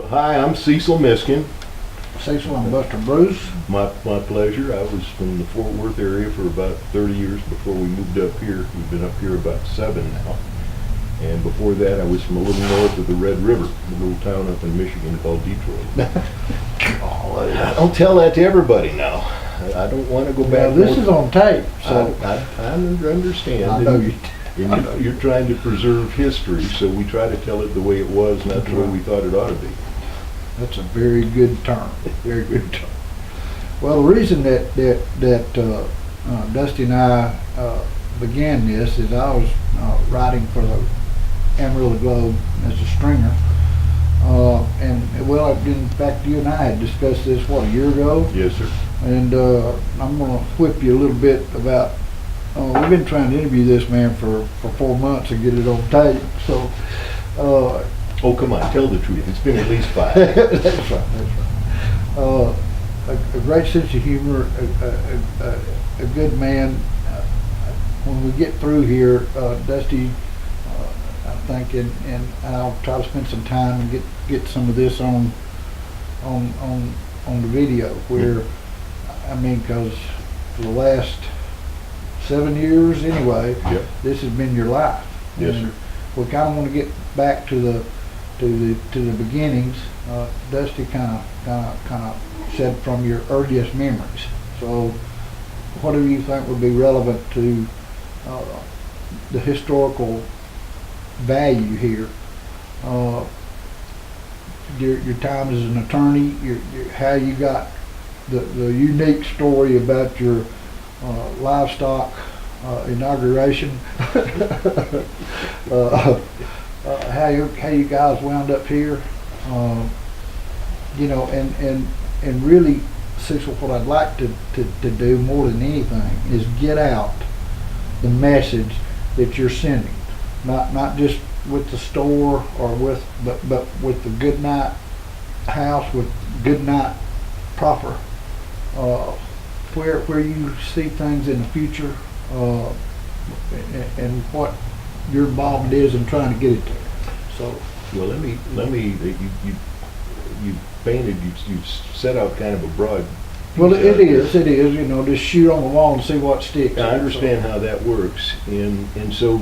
Hi, I'm Cecil Miskin. Cecil and Buster Bruce. My pleasure. I was from the Fort Worth area for about 30 years before we moved up here. We've been up here about 7 now. And before that, I was from a little north of the Red River, a little town up in Michigan called Detroit. Don't tell that to everybody now. I don't want to go back. Well, this is on tape, so I understand. I know you. And you're trying to preserve history, so we try to tell it the way it was, not the way we thought it ought to be. That's a very good term. Very good term. Well, the reason that Dusty and I began this is I was writing for the Amarillo Globe as a stringer, and well, in fact, you and I had discussed this a year ago. Yes, sir. And I'm going to whip you a little bit about. We've been trying to interview this man for 4 months and get it on tape. So. Oh, come on, tell the truth. It's been at least 5. That's right. A great sense of humor, a good man. When we get through here, Dusty, I think, and I'll try to spend some time and get some of this on the video. Where, I mean, because for the last 7 years anyway, yep, this has been your life. Yes, and sir. we kind of want to get back to the beginnings. Dusty kind of said from your earliest memories. So, what do you think would be relevant to the historical value here? Your time as an attorney, how you got the unique story about your livestock inauguration. How you guys wound up here, and really, Cecil, what I'd like to do more than anything is get out the message that you're sending, not just with the store or but with the Goodnight house, with Goodnight proper, where you see things in the future, and what your involvement is in trying to get it there. So, well, let me. You painted. You set out kind of a broad. Well, it is. Just shoot on the wall and see what sticks. I understand how that works, and so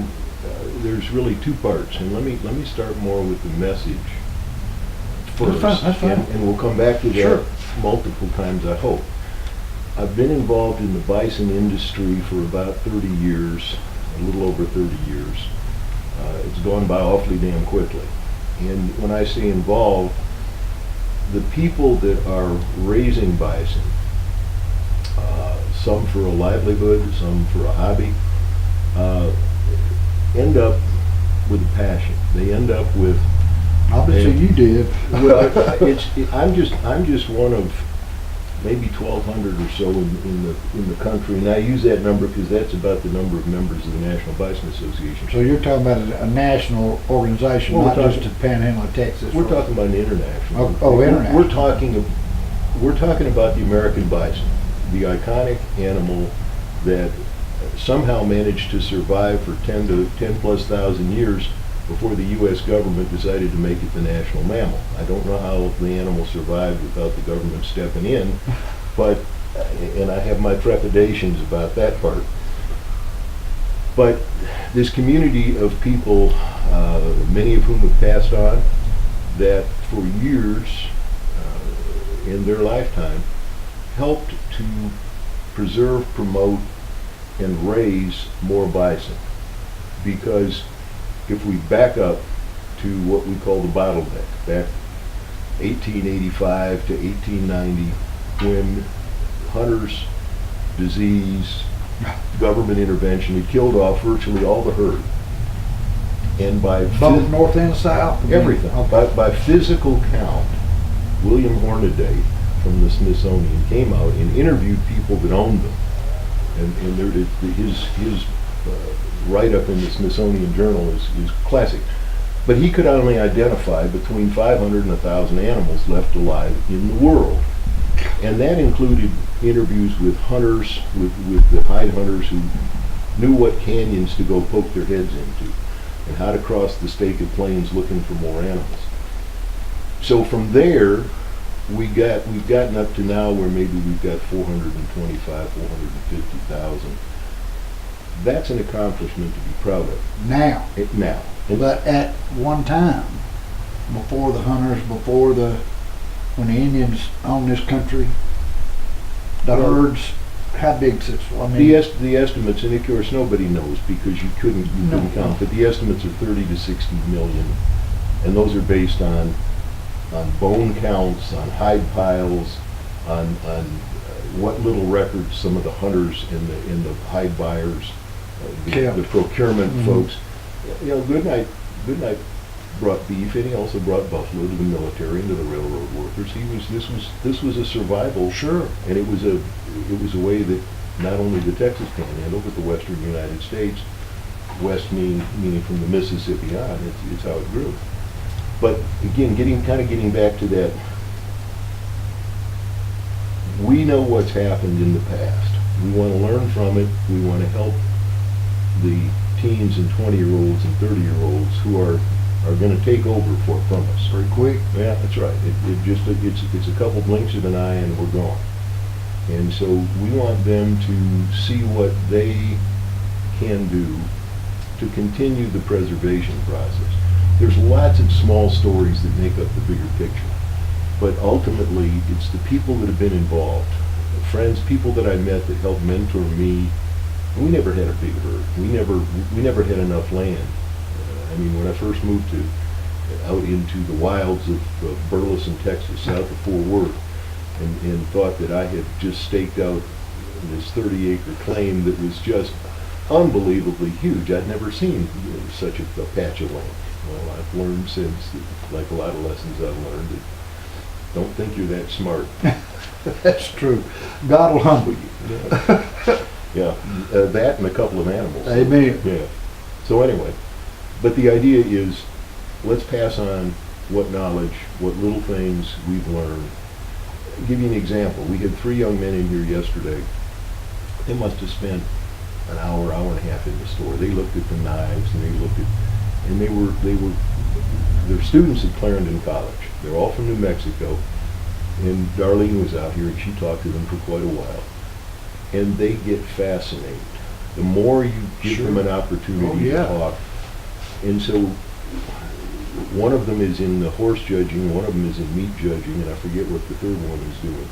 there's really 2 parts. And let me start more with the message first. That's fine. And we'll come back to that Sure. multiple times, I hope. I've been involved in the bison industry for about 30 years, a little over 30 years. It's gone by awfully damn quickly. And when I say involved, the people that are raising bison, some for a livelihood, some for a hobby, end up with a passion. They end up with. Obviously, you did. Well, I'm just one of maybe 1,200 or so in the country, and I use that number because that's about the number of members of the National Bison Association. So you're talking about a national organization, Well, not just the Panhandle of Texas. We're talking about an international. International. We're talking about the American bison, the iconic animal that somehow managed to survive for 10 plus thousand years before the U.S. government decided to make it the national mammal. I don't know how the animal survived without the government stepping in, and I have my trepidations about that part. But this community of people, many of whom have passed on, that for years in their lifetime helped to preserve, promote, and raise more bison. Because if we back up to what we call the bottleneck, back 1885 to 1890, when hunters, disease, government intervention had killed off virtually all the herd. And by both north and south? Everything. Okay. By physical count, William Hornaday from the Smithsonian came out and interviewed people that owned them. And his write-up in the Smithsonian Journal is classic. But he could only identify between 500 and 1,000 animals left alive in the world. And that included interviews with hunters, with the hide hunters who knew what canyons to go poke their heads into and how to cross the Staked Plains looking for more animals. So from there, we've gotten up to now where maybe we've got 425, 450,000. That's an accomplishment to be proud of. Now, Now. And but at one time, before the hunters, when the Indians owned this country, the Well, herds, how big, Cecil? I mean, the estimates, and of course nobody knows because you couldn't No. count, but the estimates are 30 to 60 million, and those are based on bone counts, on hide piles, on what little records some of the hunters and the hide buyers, Kept. the procurement Mhm. folks. You know, Goodnight brought beef, and he also brought buffalo to the military and to the railroad workers. This was a survival. Sure. And it was a way that not only the Texas Panhandle, but the western United States, west meaning from the Mississippi on, it's how it grew. But again, getting back to that, we know what's happened in the past. We want to learn from it. We want to help the teens and 20-year-olds and 30-year-olds who are going to take over from us. Pretty quick. Yeah, that's right. It's a couple blinks of an eye and we're gone. And so we want them to see what they can do to continue the preservation process. There's lots of small stories that make up the bigger picture, but ultimately it's the people that have been involved, friends, people that I met that helped mentor me. We never had a big herd. We never had enough land. I mean, when I first moved out into the wilds of Burleson, Texas, south of Fort Worth, and thought that I had just staked out this 30-acre claim that was just unbelievably huge. I'd never seen such a patch of land. Well, I've learned since, that, like a lot of lessons I've learned, that don't think you're that smart. That's true. God will humble you. Yeah, that and a couple of animals. Amen. Yeah. So anyway, but the idea is, let's pass on what knowledge, what little things we've learned. I'll give you an example. We had 3 young men in here yesterday. They must have spent an hour and a half in the store. They looked at the knives and they're students at Clarendon College. They're all from New Mexico. And Darlene was out here and she talked to them for quite a while. And they get fascinated. The more you give them an opportunity to talk. And so one of them is in the horse judging, one of them is in meat judging, and I forget what the third one is doing.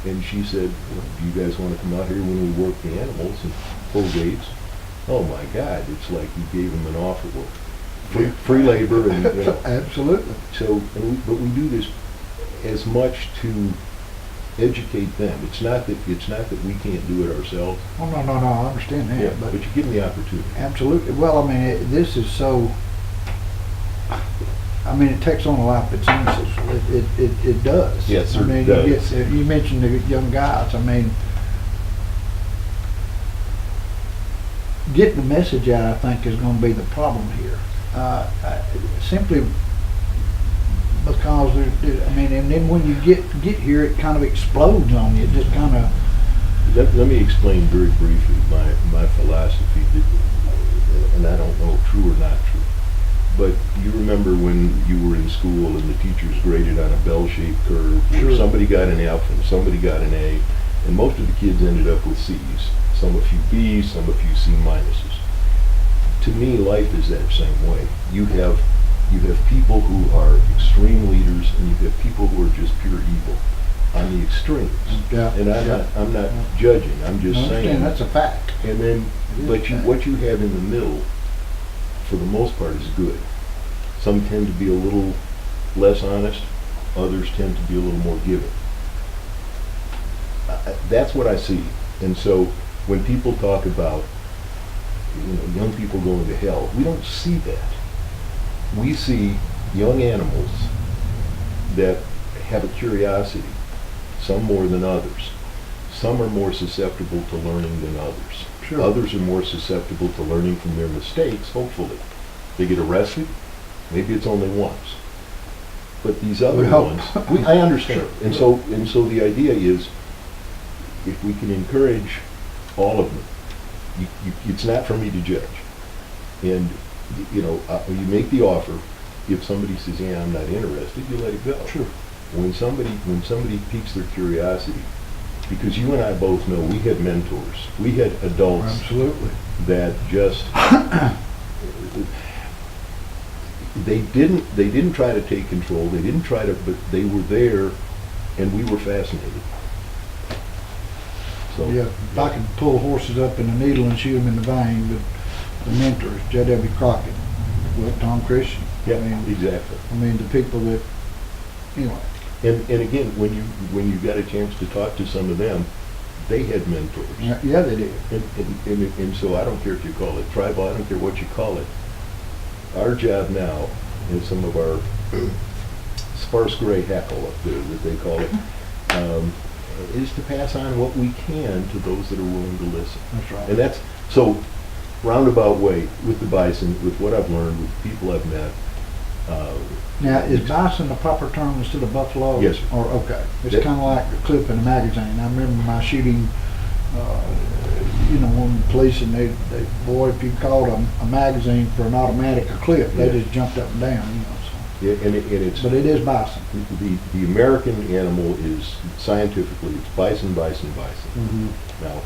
And she said, well, do you guys want to come out here when we work the animals and pull gates? Oh my God, it's like you gave them an offer work. Free labor and Absolutely. So, but we do this as much to educate them. It's not that we can't do it ourselves. Oh, no, I understand that. Yeah, but you give them the opportunity. Absolutely. Well, I mean, this is so, I mean, it takes on a life of its own. It does. Yes, I mean, it does. you mentioned the young guys. I mean, getting the message out, I think, is going to be the problem here. Simply because I mean, and then when you get here, it kind of explodes on you. It just kind of. Let me explain very briefly my philosophy, and I don't know true or not true. But you remember when you were in school and the teachers graded on a bell-shaped curve, where Sure. somebody got an F and somebody got an A, and most of the kids ended up with C's. Some a few B's, some a few C minuses. To me, life is that same way. You have people who are extreme leaders, and you have people who are just pure evil on the extremes. Yeah. And I'm not judging. I'm just I understand, saying. that's a fact. And then, but what you have in the middle, for the most part, is good. Some tend to be a little less honest. Others tend to be a little more giving. That's what I see. And so when people talk about, young people going to hell, we don't see that. We see young animals that have a curiosity, some more than others. Some are more susceptible to learning than others. Sure. Others are more susceptible to learning from their mistakes, hopefully. They get arrested, maybe it's only once. But these other We hope. ones, I understand. Sure. And so the idea is, if we can encourage all of them, it's not for me to judge. And you make the offer, if somebody says, yeah, I'm not interested, you let it go. Sure. When somebody piques their curiosity, because you and I both know we had mentors, we had adults Absolutely. that just they didn't try to take control, they didn't try to, but they were there, and we were fascinated. So Yeah, if I could pull horses up in a needle and shoot them in the vein, but the mentors, J.W. Crockett, well, Tom Christian. yeah, I mean, exactly. I mean, the people that, anyway. And again, when you got a chance to talk to some of them, they had mentors. Yeah, they did. And so I don't care if you call it tribal, I don't care what you call it. Our job now, is some of our sparse gray hackle up there that they call it, is to pass on what we can to those that are willing to listen. That's right. And that's, so roundabout way, with the bison, with what I've learned, with the people I've met. Now, is bison the proper term instead of buffalo? Yes, sir. Or, okay. It's That- kind of like a clip in a magazine. I remember my shooting, when the police, and they, boy, if you called a magazine for an automatic a clip, they Yeah. just jumped up and down, so. Yeah, and it's. But it is bison. The American animal is, scientifically, it's bison, bison, bison. Mm-hmm. Now,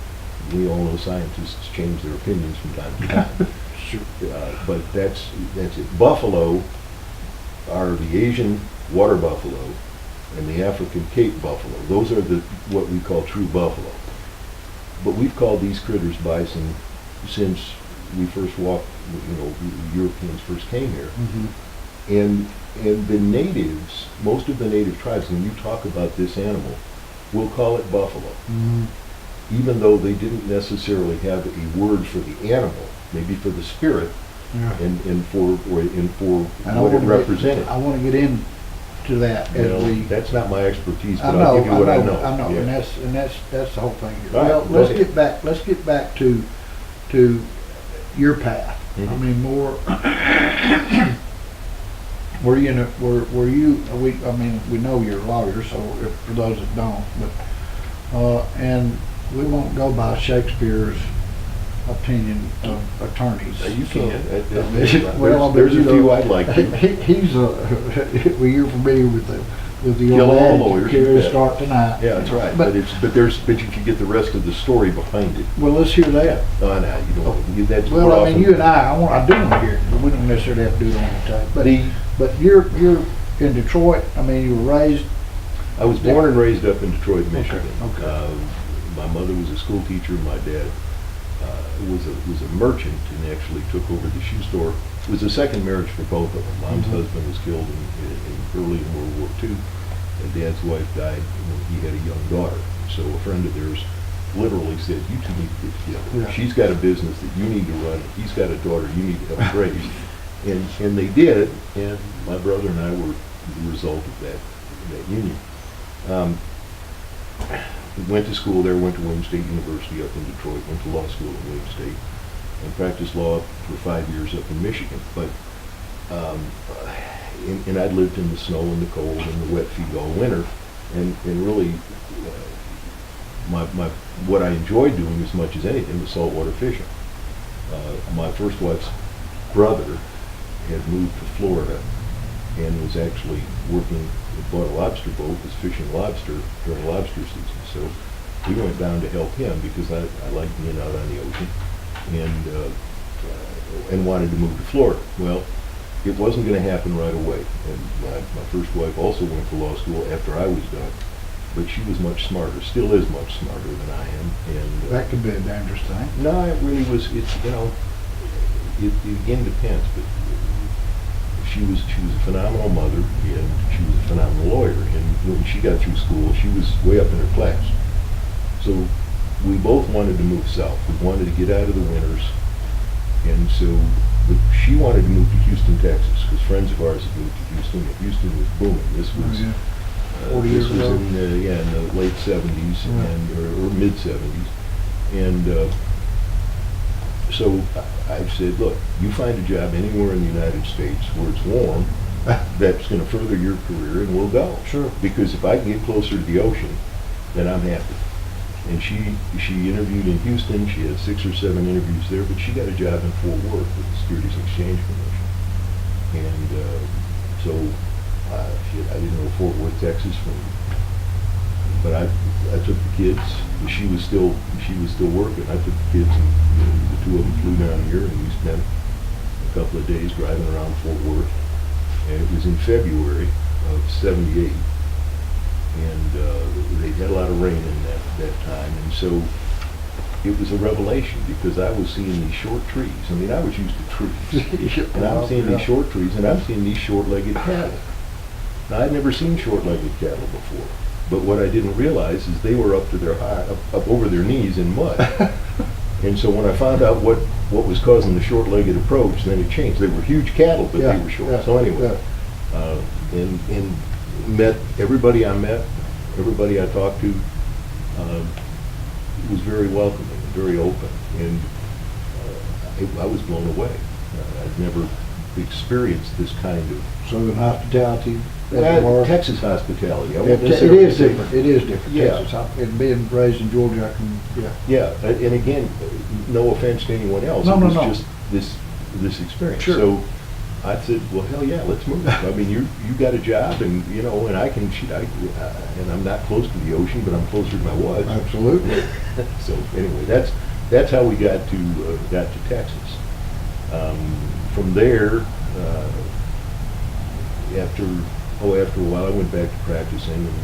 we all know scientists change their opinions from time to time. Sure. But that's it. Buffalo are the Asian water buffalo and the African Cape buffalo. Those are what we call true buffalo. But we've called these critters bison since we first walked, Europeans first came here. Mm-hmm. And the natives, most of the native tribes, when you talk about this animal, will call it buffalo. Mm-hmm. Even though they didn't necessarily have a word for the animal, maybe for the spirit, Yeah. and for And what it represented. I want to get into that That's not my expertise, I but know, I'll give you what I know. I know, Yeah. and that's the whole thing here. All right, Well, go let's ahead. get back to your path. Mhm. I mean, more. We know you're a lawyer, so for those that don't, but and we won't go by Shakespeare's opinion of attorneys. You So, can. well, There's a you know, few I'd like to. He's well, you're familiar with the Kill old all adage, lawyers, carry you a bet. start tonight. Yeah, that's right. But But you can get the rest of the story behind it. well, let's hear that. Oh, no, you don't. That's Well, more I mean, often- you and I do want to hear it, but we don't necessarily have to do it on the tape. But you're in Detroit. I mean, you were raised. I was born and raised up in Detroit, Michigan. okay. My mother was a school teacher. My dad was a merchant and actually took over the shoe store. It was a second marriage for both of them. Mom's Mhm. husband was killed early in World War II, and Dad's wife died when he had a young daughter. So a friend of theirs literally said, "You two need to get together. Yeah. She's got a business that you need to run. He's got a daughter you need to help raise." And they did, and my brother and I were the result of that union. Went to school there, went to Wayne State University up in Detroit, went to law school at Wayne State, and practiced law for 5 years up in Michigan. But and I'd lived in the snow and the cold and the wet feet all winter, and really what I enjoyed doing as much as anything was saltwater fishing. My first wife's brother had moved to Florida and was actually bought a lobster boat, was fishing lobster during lobster season. So we went down to help him because I liked being out on the ocean and wanted to move to Florida. Well, it wasn't going to happen right away. And my first wife also went to law school after I was done, but she was much smarter, still is much smarter than I am. And That could be a dangerous thing. no, it really was. It again depends, but she was a phenomenal mother and she was a phenomenal lawyer. And when she got through school, she was way up in her class. So we both wanted to move south. We wanted to get out of the winters, and so she wanted to move to Houston, Texas, because friends of ours had moved to Houston. And Houston was booming. This was 40 years this was ago. in the late 70s or mid 70s, and so I said, look, you find a job anywhere in the United States where it's warm, that's going to further your career, and we'll go. Sure. Because if I can get closer to the ocean, then I'm happy. And she interviewed in Houston. She had 6 or 7 interviews there, but she got a job in Fort Worth with the Securities and Exchange Commission. And So, shit, I didn't know Fort Worth, Texas but I took the kids. She was still working. I took the kids and the two of them flew down here and we spent a couple of days driving around Fort Worth. And it was in February of '78. And they had a lot of rain in that time. And so it was a revelation because I was seeing these short trees. I mean, I was used to trees. And I'm seeing these short trees and I'm seeing these short-legged cattle. Now, I'd never seen short-legged cattle before. But what I didn't realize is they were up over their knees in mud. And so when I found out what was causing the short-legged approach, then it changed. They were huge cattle, but they were short. Yeah, so anyway, and met everybody I met, everybody I talked to, was very welcoming, very open, and I was blown away. I'd never experienced this kind of Southern hospitality. Texas hospitality. I won't It necessarily is say- different. It is different. Yeah. Texas. And being raised in Georgia, I can. Yeah, and again, no offense to anyone else. No, it no, was no. just this experience. Sure. So I said, well, hell yeah, let's move. I mean, you got a job, and and I can and I'm not close to the ocean, but I'm closer than I was. Absolutely. So anyway, that's how we got to Texas. From there, after a while, I went back to practicing and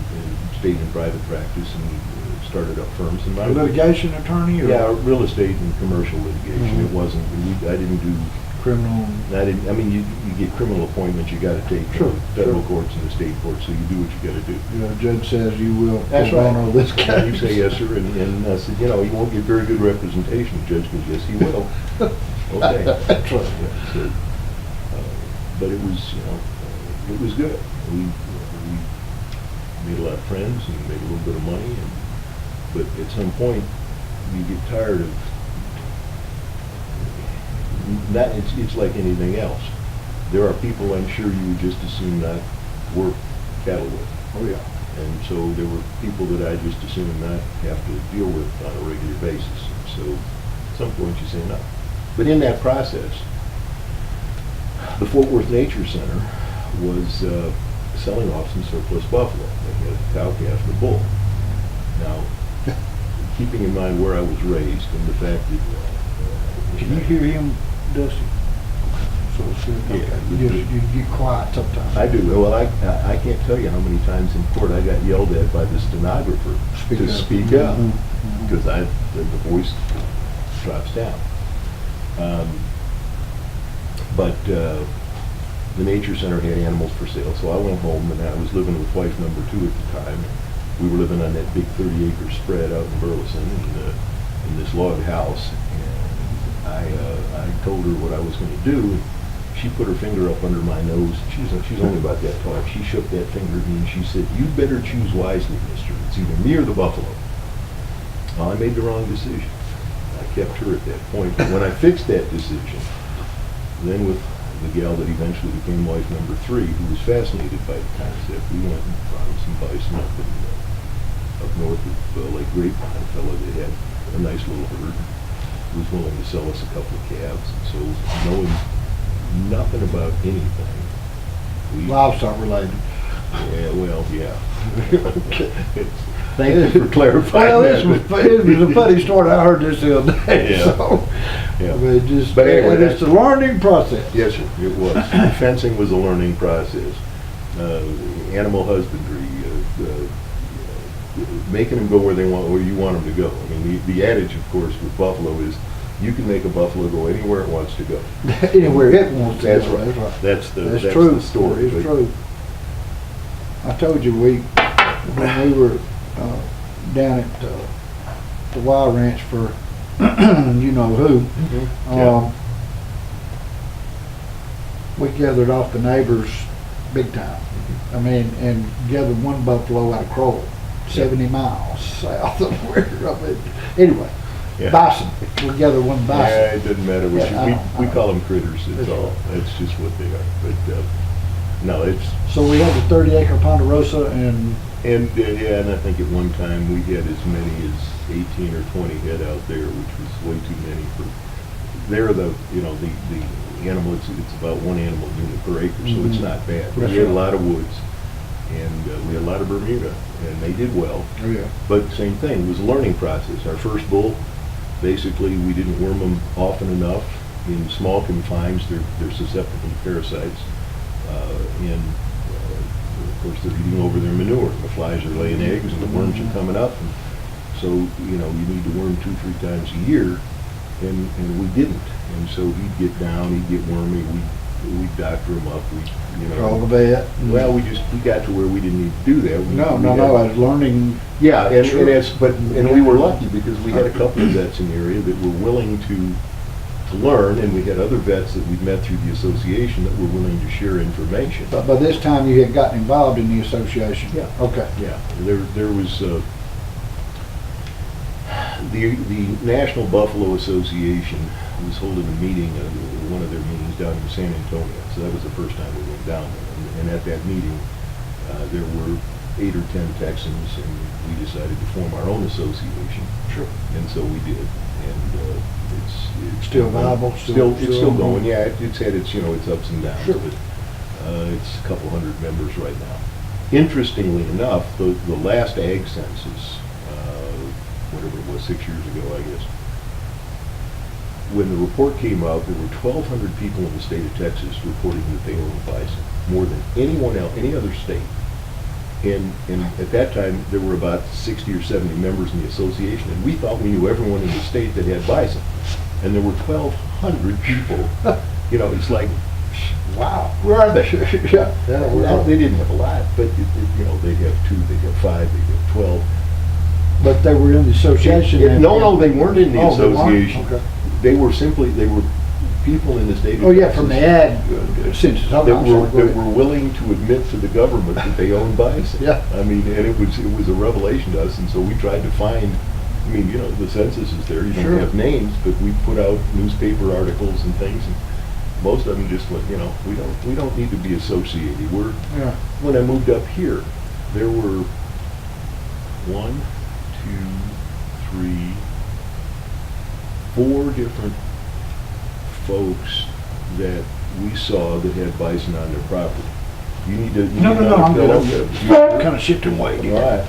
stayed in private practice and started up firms. And A litigation attorney? Or yeah, real estate and commercial litigation. Mhm. It wasn't. I didn't do. criminal? I mean, you get criminal appointments. You got to take Sure, federal sure. courts and the state courts. So you do what you got to do. Judge says you will. That's pro right. bono this And case. you say yes, sir, and I said, you won't get very good representation. The judge goes, yes, he will. Okay. That's right. Yeah, so, but it was, it was good. We made a lot of friends and made a little bit of money, but at some point you get tired of that. It's like anything else. There are people I'm sure you would just as soon not work cattle with. Oh, yeah. And so there were people that I just as soon not have to deal with on a regular basis. So at some point you say no. But in that process, the Fort Worth Nature Center was selling off some surplus buffalo. They had a cow, calf, and a bull. Now, keeping in mind where I was raised and the fact that Can you hear him, Dusty? So it's good. Yeah. Okay. You get quiet sometimes. I do. Well, I can't tell you how many times in court I got yelled at by the stenographer to speak up Mhm, mhm. because the voice drops down. But the Nature Center had animals for sale, so I went home and I was living with wife number 2 at the time. We were living on that big 30-acre spread out in Burleson in this log house, and I told her what I was going to do. She put her finger up under my nose. She's only about that tall. She shook that finger at me and she said, "You better choose wisely, mister. It's either me or the buffalo." Well, I made the wrong decision. I kept her at that point. But when I fixed that decision, then with the gal that eventually became wife number 3, who was fascinated by the concept, we went and found some bison up north of Lake Grapevine. A fellow that had a nice little herd was willing to sell us a couple of calves. And so, knowing nothing about anything, we Livestock related. yeah, well, yeah. Thank you for clarifying Well, that. it was a funny story. I heard this the other day. Yeah. So, Yeah. I mean, just, But anyway, and it's a learning process. Yes, sir, it was. Fencing was a learning process. Animal husbandry, making them go where you want them to go. I mean, the adage, of course, with buffalo is you can make a buffalo go anywhere it wants to go. Anywhere it wants to That's go. right. That's right. That's true. the story. It's But- true. I told you when we were down at the Wild Ranch for you know who. Yeah. We gathered off the neighbors big time. I mean, and gathered one buffalo out of Crowell, 70 miles south of where. I mean, anyway, Yeah. bison. We gathered one bison. Yeah, it doesn't matter what Yeah, I we know. call them critters. It's That's all. right. That's just what they are. But no, it's So we had the 30-acre Ponderosa, and yeah, and I think at one time we had as many as 18 or 20 head out there, which was way too many for. They're the animal, it's about one animal unit per acre, so it's Mhm. not bad. That's We had a right. lot of woods, and we had a lot of Bermuda, and they did well. Oh, yeah. But same thing, it was a learning process. Our first bull, basically, we didn't worm them often enough. In small confines, they're susceptible to parasites. And of course, they're eating over their manure. The flies are laying eggs and the worms are coming up. And so, you need to worm 2-3 times a year, and we didn't. And so he'd get down, he'd get wormy, we'd doctor him up, Call the vet. Well, we got to where we didn't need to do that. No, We had- I was learning. Yeah, and Sure. and we were lucky because we had a couple of vets in the area that were willing to learn, and we had other vets that we'd met through the association that were willing to share information. But by this time, you had gotten involved in the association? Yeah. Okay. Yeah, there was, the National Buffalo Association was holding a meeting, one of their meetings down in San Antonio, so that was the first time we went down there. And at that meeting, there were 8 or 10 Texans, and we decided to form our own association. Sure. And so we did, and it's Still viable? It's still going. Yeah, it's had its its ups and downs, Sure. but it's a couple hundred members right now. Interestingly enough, the last ag census, whatever it was, 6 years ago, I guess, when the report came out, there were 1,200 people in the state of Texas reporting that they owned bison, more than anyone else, any other state. And at that time, there were about 60 or 70 members in the association, and we thought we knew everyone in the state that had bison. And there were 1,200 people. It's like, wow, where are they? Yeah. Well, they didn't have a lot, but they'd have 2, they'd have 5, they'd have 12. But they were in the association? No, they weren't in the Oh, they weren't? association. Okay. They were people in the state of Oh, yeah, Texas from the ag census. Okay, that I'm sorry, go were ahead. willing to admit to the government that they owned bison. Yeah. I mean, and it was a revelation to us, and so we tried to find. I mean, the census is there. You don't Sure. have names, but we put out newspaper articles and things, and most of them just went, we don't need to be associated. Yeah. When I moved up here, there were 1, 2, 3, 4 different folks that we saw that had bison on their property. You need to. No, I'm good. You- Kind of shift and wait. All right.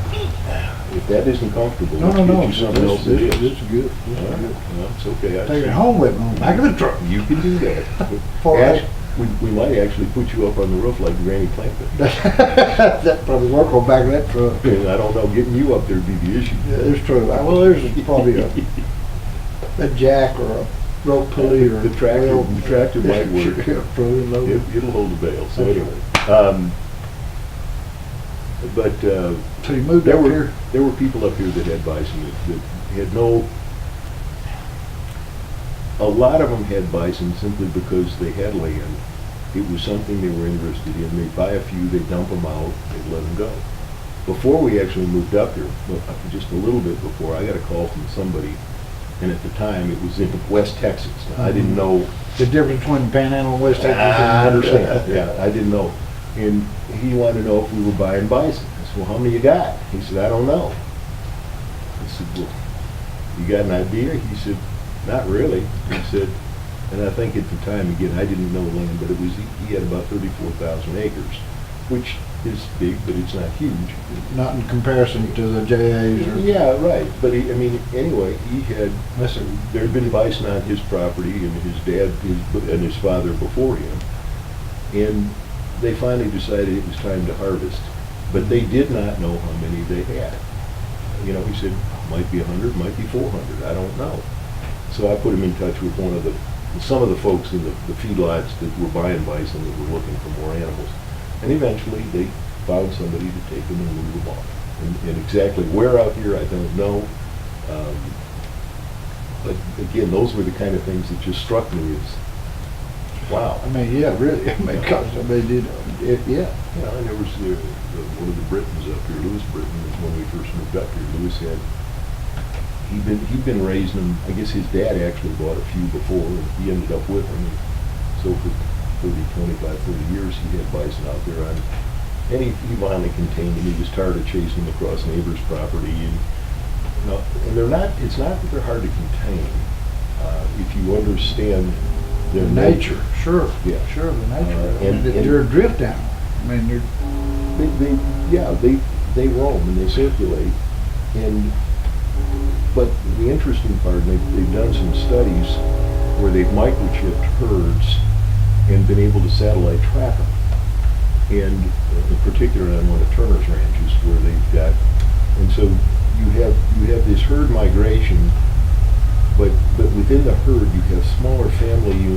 If that isn't comfortable, No, let's get you this something else that is. is good. This All is right. good. Well, it's okay. Take it home with me on the back of the truck. You can do that. For Ash, we might actually put you up on the roof like Granny Clampett. That probably work on the back of that truck. I don't know, getting you up there would be the issue. Yeah, it's true. Well, there's probably a jack or a rope pulley or. The tractor might work. Probably loaded. It'll hold the bale, so That's anyway. But So you moved up here? there were people up here that had bison that had no. A lot of them had bison simply because they had land. It was something they were interested in. They'd buy a few, they'd dump them out, they'd let them go. Before we actually moved up here, well, just a little bit before, I got a call from somebody, and at the time it was in West Texas. Now, I didn't know. The difference between Panhandle and West Texas? I understand. Yeah, I didn't know. And he wanted to know if we were buying bison. I said, well, how many you got? He said, I don't know. I said, well, you got an idea? He said, not really. He said, and I think at the time, again, I didn't know land, but he had about 34,000 acres, which is big, but it's not huge. Not in comparison to the JAs or? Yeah, right. But anyway, Listen, there had been bison on his property, and his dad and his father before him. And they finally decided it was time to harvest. But they did not know how many they had. He said, might be 100, might be 400, I don't know. So I put him in touch with some of the folks in the feedlots that were buying bison that were looking for more animals. And eventually they found somebody to take them and move them off. And exactly where out here, I don't know. But again, those were the kind of things that just struck me as, wow. I mean, yeah, really. Yeah. And there was one of the Britons up here, Lewis Britton, was when we first moved up here. Lewis he'd been raising them. I guess his dad actually bought a few before, and he ended up with them. And so for 30 years, he had bison out there on, and he finally contained them. He was tired of chasing them across neighbors' property, and it's not that they're hard to contain if you understand Their nature, sure, Yeah. sure, the nature. And- They're a drift animal. I mean, they roam and they circulate, but the interesting part, they've done some studies where they've microchipped herds and been able to satellite track them. And in particular on one of Turner's ranches where they've got, and so you have this herd migration, but within the herd you have smaller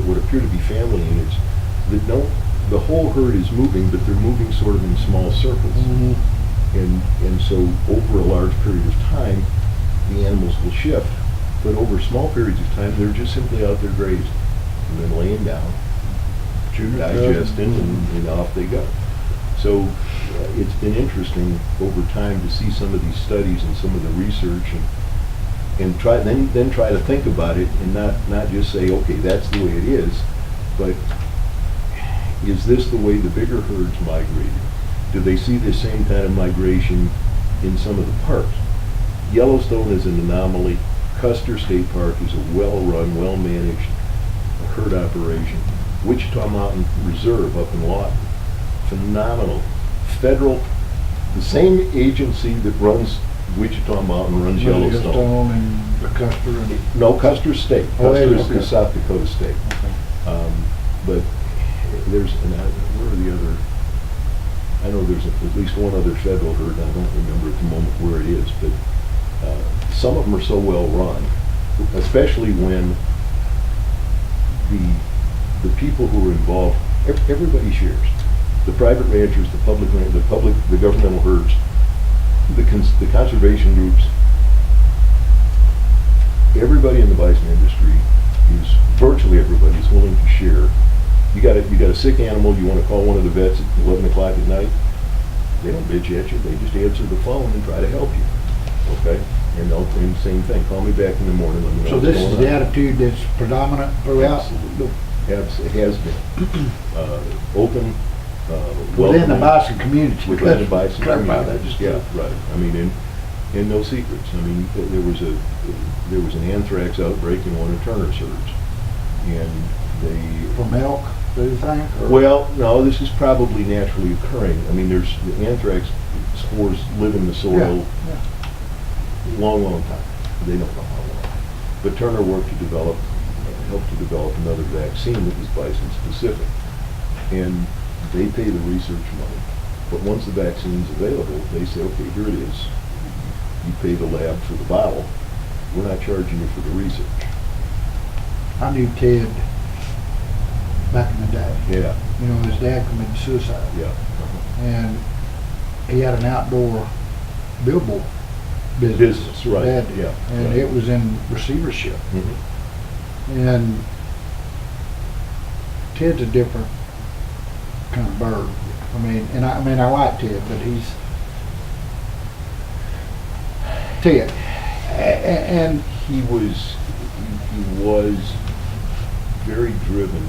what appear to be family units that don't, the whole herd is moving, but they're moving sort of in small circles. Mhm. And so over a large period of time, the animals will shift, but over small periods of time, they're just simply out there grazing, and then laying down, digesting, and off they go. So it's been interesting over time to see some of these studies and some of the research, and then try to think about it, and not just say, okay, that's the way it is, but is this the way the bigger herds migrated? Do they see the same kind of migration in some of the parks? Yellowstone is an anomaly. Custer State Park is a well-run, well-managed herd operation. Wichita Mountain Reserve up in Lawton, phenomenal. Federal, the same agency that runs Wichita Mountain runs Yellowstone. And Custer and. No, Custer State. Oh, Custer okay. is South Dakota State. Okay. But there's, where are the other, I know there's at least one other federal herd, I don't remember at the moment where it is, but some of them are so well run, especially when the people who are involved, everybody shares. The private ranchers, the governmental herds, the conservation groups, everybody in the bison industry virtually everybody is willing to share. You got a sick animal, you want to call one of the vets at 11 o'clock at night, they don't bitch at you, they just answer the phone and try to help you. Okay? And same thing, call me back in the morning, let me know So what's this going is on. the attitude that's predominant throughout? Absolutely. It has been. Open, Within the welcoming. bison community. Within the bison Clarify community. that just. Yeah, right. I mean, and no secrets. I mean, there was an anthrax outbreak in one of Turner's herds. And they... From elk, do you think? Or- Well, no, this is probably naturally occurring. I mean, the anthrax spores live in the soil Yeah. long time. They don't know how long. But Turner worked to helped to develop another vaccine that was bison specific. And they pay the research money. But once the vaccine's available, they say, okay, here it is. You pay the lab for the bottle. We're not charging you for the research. I knew Ted back in the day. Yeah, You know, his dad committed suicide. yeah. Uh-huh. And he had an outdoor billboard business. Business, right, Dad did. yeah, And right. it was in receivership. Mhm. And Ted's a different kind of bird. I mean, I like Ted, but he's Ted. And He was very driven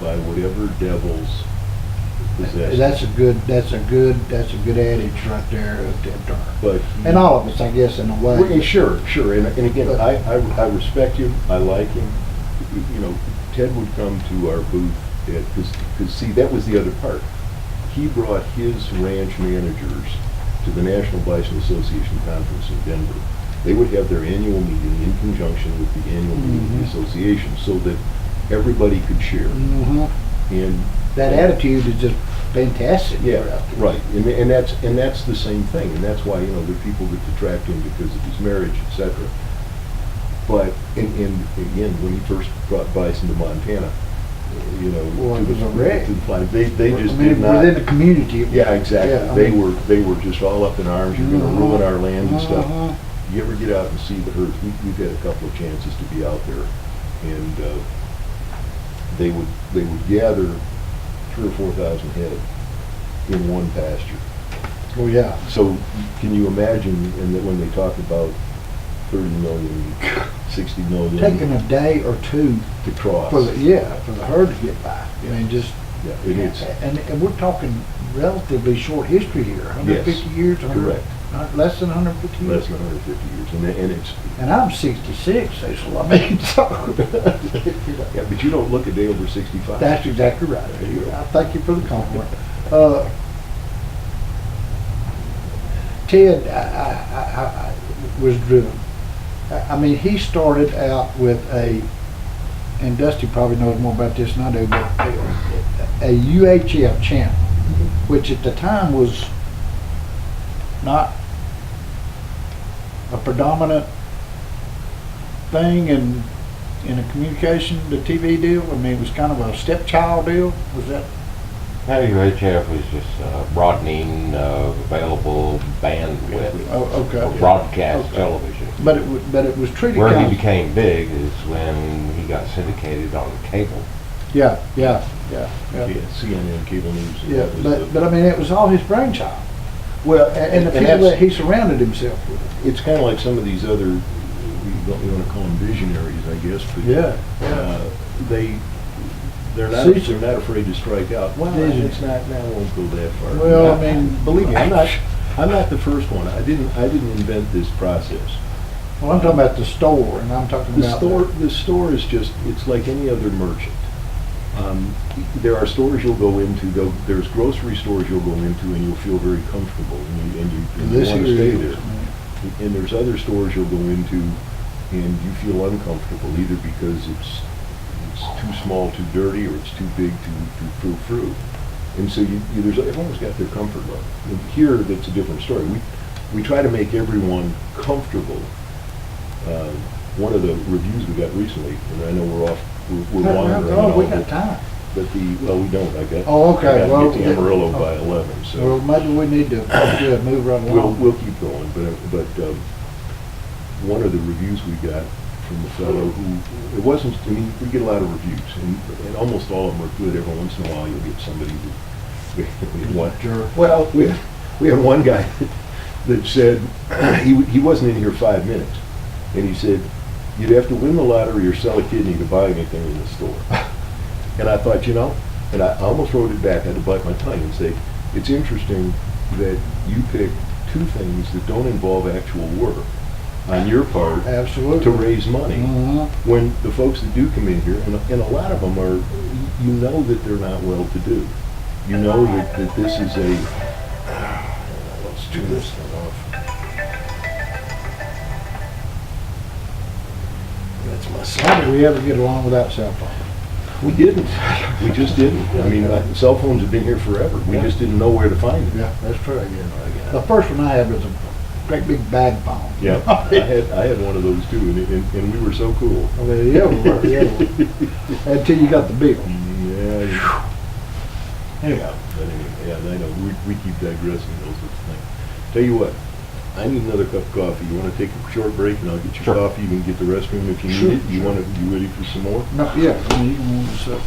by whatever devils possessed him. that's a good adage right there of Ted Turner. But And all of us, I guess, in a way. Well, sure. And again, But- I respect him. I like him. You know, Ted would come to our booth because see, that was the other part. He brought his ranch managers to the National Bison Association conference in Denver. They would have their annual meeting in conjunction with the annual meeting of the association, so that everybody could share. Mhm. And That attitude is just fantastic. yeah, throughout the- right, and that's the same thing, and that's why, you know, the people that detract him because of his marriage, etc. But and again, when he first brought bison to Montana, you know, Well, to it was a wreck. to the flag, they just I mean, did not. within the community. Yeah, exactly. Yeah, I they mean- were just all up in arms. You're going to ruin our land and stuff. Mhm. You ever get out and see the herds? We've had a couple of chances to be out there, and they would gather 3,000 or 4,000 head in one pasture. Oh, yeah. So can you imagine? And that when they talk about 30 million, 60 million Taking a day or two to cross, for the herd to get by. I mean, just. yeah, it is And we're talking relatively short history here, 150 years, correct. Less than 150 years? less than 150 years, and it's, And I'm 66, Cecil, I mean, so. yeah, but you don't look a day over 65. That's exactly right. There you go. I thank you for the compliment. Ted, I was driven. I mean, he started out with and Dusty probably knows more about this than I do, but a UHF channel, which at the time was not a predominant thing in a communication, the TV deal. I mean, it was kind of a stepchild deal. Was that? No, UHF was just broadening available bandwidth Oh, okay. for broadcast Okay. television. But it was treated Where kind he of, became big is when he got syndicated on cable. yeah. Yeah, CNN, cable news. and Yeah, that was but I mean, it was all his brainchild, well, and the people that's- that he surrounded himself with. it's kind of like some of these other, you want to call them visionaries, I guess, but Yeah. they're not afraid to strike out. Well, Vision. it's not, now I won't go that far. Well, I mean, believe me, I'm not the first one. I didn't invent this process. Well, I'm talking about the store, and I'm talking about The store is just, it's like any other merchant. There are stores you'll go into, there's grocery stores you'll go into and you'll feel very comfortable and you This want to here stay is, there. And there's other stores you'll go into and you feel uncomfortable either because it's too small, too dirty, or it's too big, too frou-frou. And so everyone's got their comfort level. And here, that's a different story. We try to make everyone comfortable. One of the reviews we got recently, and I know we're wandering. Oh, we all, got time. But well, we don't. Oh, okay. I got Well, to get to Amarillo by 11, so Well, maybe we need to move right along. we'll keep going. But one of the reviews we got from the fellow who, it wasn't, I mean, we get a lot of reviews, and almost all of them are good. Every once in a while, you'll get somebody well, we had one guy that said, he wasn't in here 5 minutes, and he said, you'd have to win the lottery or sell a kidney to buy anything in the store. And I thought, and I almost wrote it back, I had to bite my tongue and say, it's interesting that you pick two things that don't involve actual work on your part Absolutely. to raise money. Mhm. When the folks that do come in here, and a lot of them are, you know that they're not well-to-do. You know that this is a, let's turn this thing off. That's my How son. did we ever get along without cell phone? We didn't. We just didn't. I mean, cell phones have been here forever. We just didn't know where to find them. Yeah, that's true. The first one I had was a great big bag phone. Yeah, I had one of those too, and we were so cool. I mean, yeah, we were, yeah. Until you got the bill. Yeah. Anyway. But anyway, yeah, I know, we keep digressing those sorts of things. Tell you what, I need another cup of coffee. You want to take a short break and I'll get you Sure. coffee. You can get the restroom if you Sure, need it. You sure. ready for some more? No, yeah, I mean, you can,